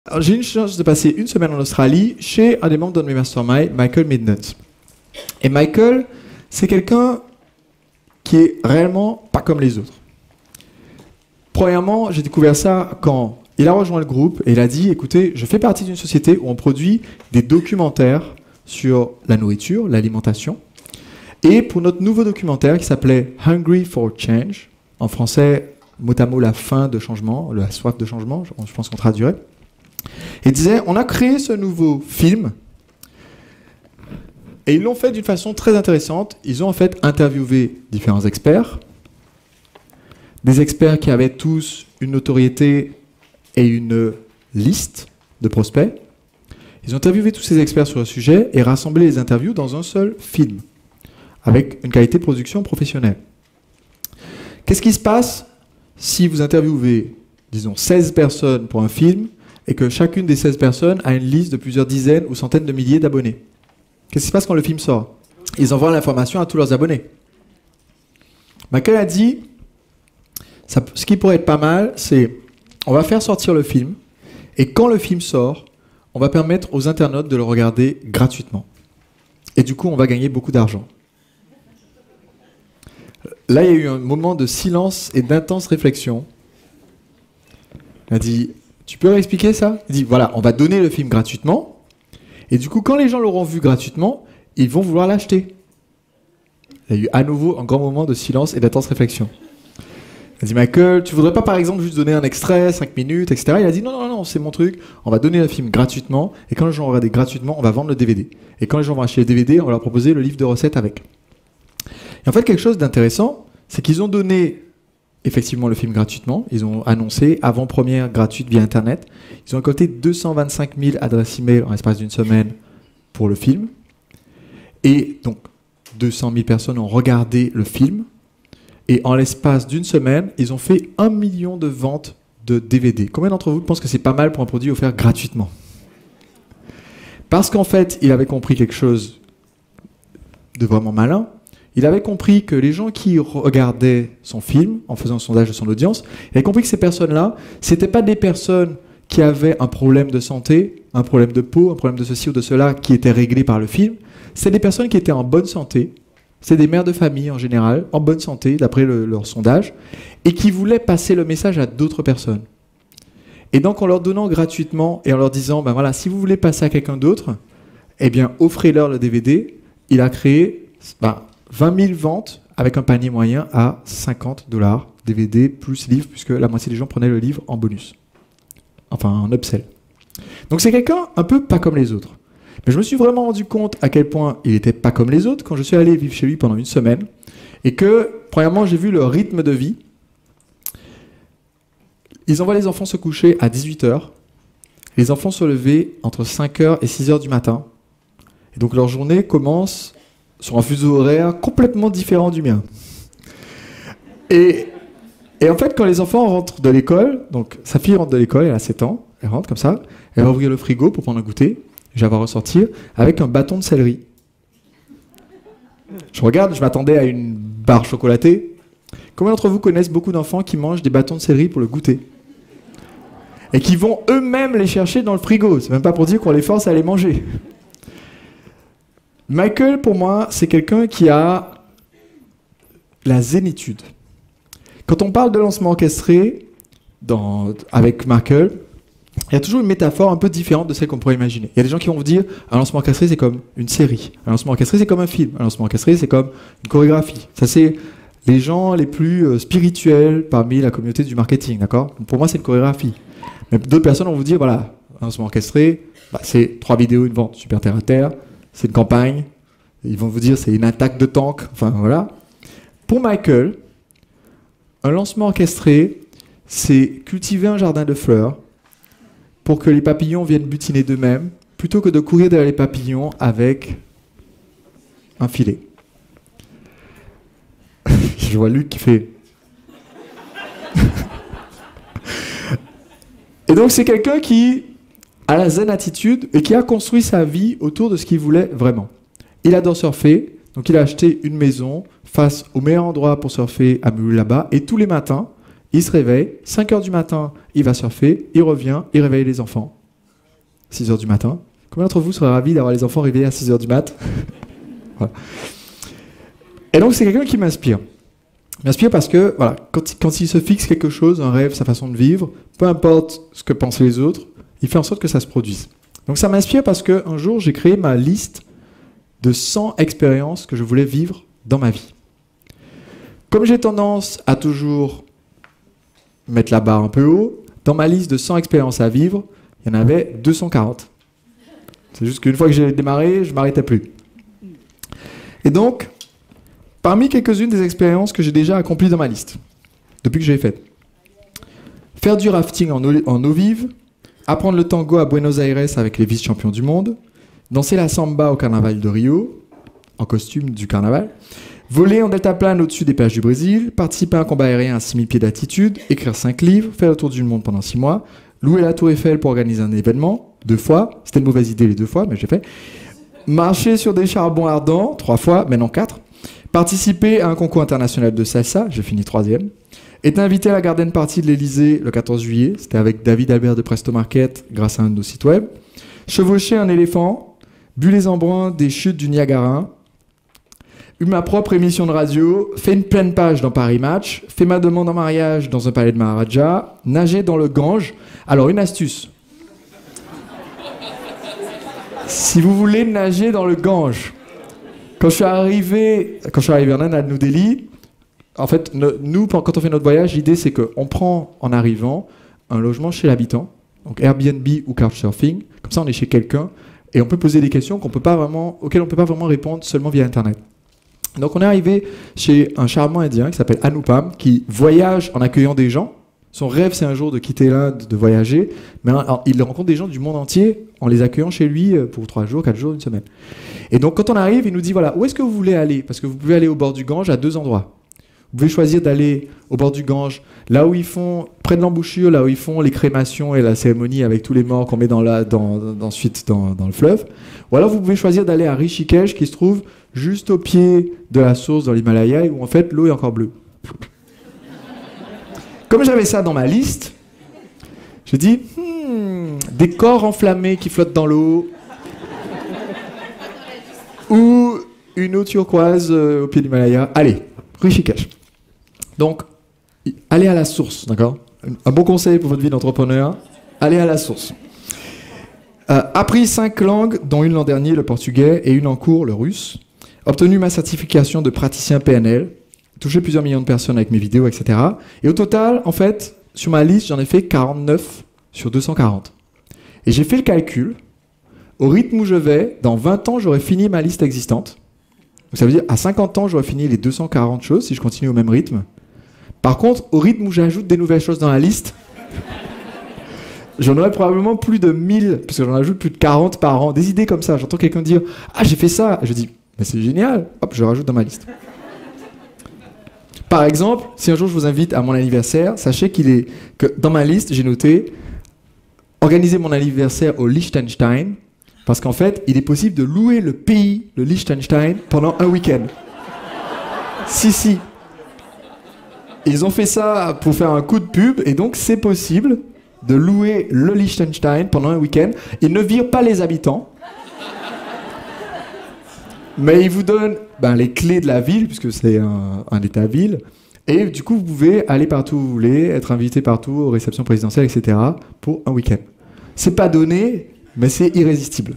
Alors, j'ai eu une chance de passer une semaine en Australie chez un des membres de mes masterminds, Michael Midnut. Et Michael, c'est quelqu'un qui est réellement pas comme les autres. Premièrement, j'ai découvert ça quand il a rejoint le groupe et il a dit, écoutez, je fais partie d'une société où on produit des documentaires sur la nourriture, l'alimentation. Et pour notre nouveau documentaire qui s'appelait Hungry for Change, en français, mot à mot, la faim de changement, la soif de changement, je pense qu'on traduirait. Il disait, on a créé ce nouveau film et ils l'ont fait d'une façon très intéressante. Ils ont en fait interviewé différents experts, des experts qui avaient tous une notoriété et une liste de prospects. Ils ont interviewé tous ces experts sur le sujet et rassemblé les interviews dans un seul film, avec une qualité de production professionnelle. Qu'est-ce qui se passe si vous interviewez, disons, 16 personnes pour un film et que chacune des 16 personnes a une liste de plusieurs dizaines ou centaines de milliers d'abonnés? Qu'est-ce qui se passe quand le film sort? Ils envoient l'information à tous leurs abonnés. Michael a dit, ce qui pourrait être pas mal, c'est on va faire sortir le film et quand le film sort, on va permettre aux internautes de le regarder gratuitement. Et du coup, on va gagner beaucoup d'argent. Là, il y a eu un moment de silence et d'intense réflexion. Il a dit, tu peux expliquer ça? Il dit, voilà, on va donner le film gratuitement. Et du coup, quand les gens l'auront vu gratuitement, ils vont vouloir l'acheter. Il y a eu à nouveau un grand moment de silence et d'intense réflexion. Il a dit, Michael, tu voudrais pas par exemple juste donner un extrait, 5 minutes, etc. Il a dit, non, c'est mon truc, on va donner le film gratuitement, et quand les gens vont regarder gratuitement, on va vendre le DVD. Et quand les gens vont acheter le DVD, on va leur proposer le livre de recettes avec. Et en fait, quelque chose d'intéressant, c'est qu'ils ont donné effectivement le film gratuitement. Ils ont annoncé avant-première gratuite via Internet. Ils ont récolté 225 000 adresses e-mail en l'espace d'une semaine pour le film. Et donc, 200 000 personnes ont regardé le film. Et en l'espace d'une semaine, ils ont fait 1 million de ventes de DVD. Combien d'entre vous pensent que c'est pas mal pour un produit offert gratuitement? Parce qu'en fait, il avait compris quelque chose de vraiment malin. Il avait compris que les gens qui regardaient son film, en faisant un sondage de son audience, il avait compris que ces personnes-là, ce n'étaient pas des personnes qui avaient un problème de santé, un problème de peau, un problème de ceci ou de cela, qui étaient réglés par le film. C'est des personnes qui étaient en bonne santé. C'est des mères de famille en général, en bonne santé, d'après leur sondage, et qui voulaient passer le message à d'autres personnes. Et donc, en leur donnant gratuitement et en leur disant, ben voilà, si vous voulez passer à quelqu'un d'autre, eh bien, offrez-leur le DVD. Il a créé 20 000 ventes avec un panier moyen à $50, DVD plus livre, puisque la moitié des gens prenaient le livre en bonus. Enfin, en upsell. Donc, c'est quelqu'un un peu pas comme les autres. Mais je me suis vraiment rendu compte à quel point il n'était pas comme les autres quand je suis allé vivre chez lui pendant une semaine. Et que, premièrement, j'ai vu le rythme de vie. Ils envoient les enfants se coucher à 18h. Les enfants se lever entre 5h et 6h du matin. Et donc leur journée commence sur un fuseau horaire complètement différent du mien. Et en fait, quand les enfants rentrent de l'école, donc sa fille rentre de l'école, elle a 7 ans, elle rentre comme ça, elle va ouvrir le frigo pour prendre un goûter. Je vais ressortir avec un bâton de céleri. Je regarde, je m'attendais à une barre chocolatée. Combien d'entre vous connaissent beaucoup d'enfants qui mangent des bâtons de céleri pour le goûter? Et qui vont eux-mêmes les chercher dans le frigo. C'est même pas pour dire qu'on les force à les manger. Michael, pour moi, c'est quelqu'un qui a la zénitude. Quand on parle de lancement orchestré avec Michael, il y a toujours une métaphore un peu différente de celle qu'on pourrait imaginer. Il y a des gens qui vont vous dire un lancement orchestré, c'est comme une série. Un lancement orchestré, c'est comme un film. Un lancement orchestré, c'est comme une chorégraphie. Ça, c'est les gens les plus spirituels parmi la communauté du marketing, d'accord? Pour moi, c'est une chorégraphie. Mais d'autres personnes vont vous dire, voilà, un lancement orchestré, c'est 3 vidéos, une vente super terre à terre, c'est une campagne. Ils vont vous dire, c'est une attaque de tank. Enfin, voilà. Pour Michael, un lancement orchestré, c'est cultiver un jardin de fleurs pour que les papillons viennent butiner d'eux-mêmes, plutôt que de courir derrière les papillons avec un filet. Je vois Luc qui fait... Et donc c'est quelqu'un qui a la zen attitude et qui a construit sa vie autour de ce qu'il voulait vraiment. Il adore surfer, donc il a acheté une maison face au meilleur endroit pour surfer à Mululaba, et tous les matins, il se réveille, 5h du matin, il va surfer, il revient, il réveille les enfants. 6h du matin. Combien d'entre vous seraient ravis d'avoir les enfants réveillés à 6h du mat? Voilà. Et donc, c'est quelqu'un qui m'inspire. Il m'inspire parce que, voilà, quand il se fixe quelque chose, un rêve, sa façon de vivre, peu importe ce que pensent les autres, il fait en sorte que ça se produise. Donc, ça m'inspire parce qu'un jour, j'ai créé ma liste de 100 expériences que je voulais vivre dans ma vie. Comme j'ai tendance à toujours mettre la barre un peu haut, dans ma liste de 100 expériences à vivre, il y en avait 240. C'est juste qu'une fois que j'ai démarré, je ne m'arrêtais plus. Et donc, parmi quelques-unes des expériences que j'ai déjà accomplies dans ma liste, depuis que je l'ai faite, faire du rafting en eau vive, apprendre le tango à Buenos Aires avec les vice-champions du monde, danser la samba au carnaval de Rio, en costume du carnaval, voler en deltaplane au-dessus des plages du Brésil, participer à un combat aérien à 6000 pieds d'altitude, écrire 5 livres, faire le tour du monde pendant 6 mois, louer la Tour Eiffel pour organiser un événement, 2 fois, c'était une mauvaise idée les 2 fois, mais j'ai fait, marcher sur des charbons ardents, 3 fois, mais non 4, participer à un concours international de salsa, j'ai fini 3e, été invité à la Garden Party de l'Elysée le 14 juillet, c'était avec David Albert de Presto Market, grâce à un de nos sites web, chevaucher un éléphant, bu les embruns des chutes du Niagara, eu ma propre émission de radio, fait une pleine page dans Paris Match, fait ma demande en mariage dans un palais de Maharaja, nager dans le Gange. Alors, une astuce. Si vous voulez nager dans le Gange, quand je suis arrivé en Inde à New Delhi, en fait, nous, quand on fait notre voyage, l'idée c'est qu'on prend en arrivant un logement chez l'habitant, donc Airbnb ou Couchsurfing, comme ça on est chez quelqu'un, et on peut poser des questions auxquelles on ne peut pas vraiment répondre seulement via Internet. Donc on est arrivé chez un charmant indien qui s'appelle Anupam, qui voyage en accueillant des gens. Son rêve, c'est un jour de quitter l'Inde, de voyager, mais alors, il rencontre des gens du monde entier en les accueillant chez lui pour 3 jours, 4 jours, 1 semaine. Et donc quand on arrive, il nous dit, voilà, où est-ce que vous voulez aller? Parce que vous pouvez aller au bord du Gange à 2 endroits. Vous pouvez choisir d'aller au bord du Gange, là où ils font, près de l'embouchure, là où ils font les crémations et la cérémonie avec tous les morts qu'on met ensuite dans le fleuve. Ou alors vous pouvez choisir d'aller à Rishikesh, qui se trouve juste au pied de la source dans l'Himalaya, où en fait l'eau est encore bleue. Comme j'avais ça dans ma liste, je dis, des corps enflammés qui flottent dans l'eau, ou une eau turquoise au pied de l'Himalaya. Allez, Rishikesh. Donc, allez à la source, d'accord? Un bon conseil pour votre vie d'entrepreneur, allez à la source. Appris 5 langues, dont une l'an dernier, le portugais, et une en cours, le russe. Obtenu ma certification de praticien PNL, touché plusieurs millions de personnes avec mes vidéos, etc. Et au total, en fait, sur ma liste, j'en ai fait 49 sur 240. Et j'ai fait le calcul. Au rythme où je vais, dans 20 ans, j'aurai fini ma liste existante. Donc ça veut dire, à 50 ans, j'aurai fini les 240 choses si je continue au même rythme. Par contre, au rythme où j'ajoute des nouvelles choses dans la liste, j'en aurai probablement plus de 1000, parce que j'en ajoute plus de 40 par an. Des idées comme ça. J'entends quelqu'un dire « Ah, j'ai fait ça !» Je dis « Mais c'est génial !» Hop, je rajoute dans ma liste. Par exemple, si un jour je vous invite à mon anniversaire, sachez que dans ma liste, j'ai noté « Organiser mon anniversaire au Liechtenstein », parce qu'en fait, il est possible de louer le pays, le Liechtenstein, pendant un week-end. Si. Ils ont fait ça pour faire un coup de pub, et donc c'est possible de louer le Liechtenstein pendant un week-end. Ils ne virent pas les habitants, mais ils vous donnent les clés de la ville, puisque c'est un état-ville, et du coup vous pouvez aller partout où vous voulez, être invité partout aux réceptions présidentielles, etc. pour un week-end. C'est pas donné, mais c'est irrésistible.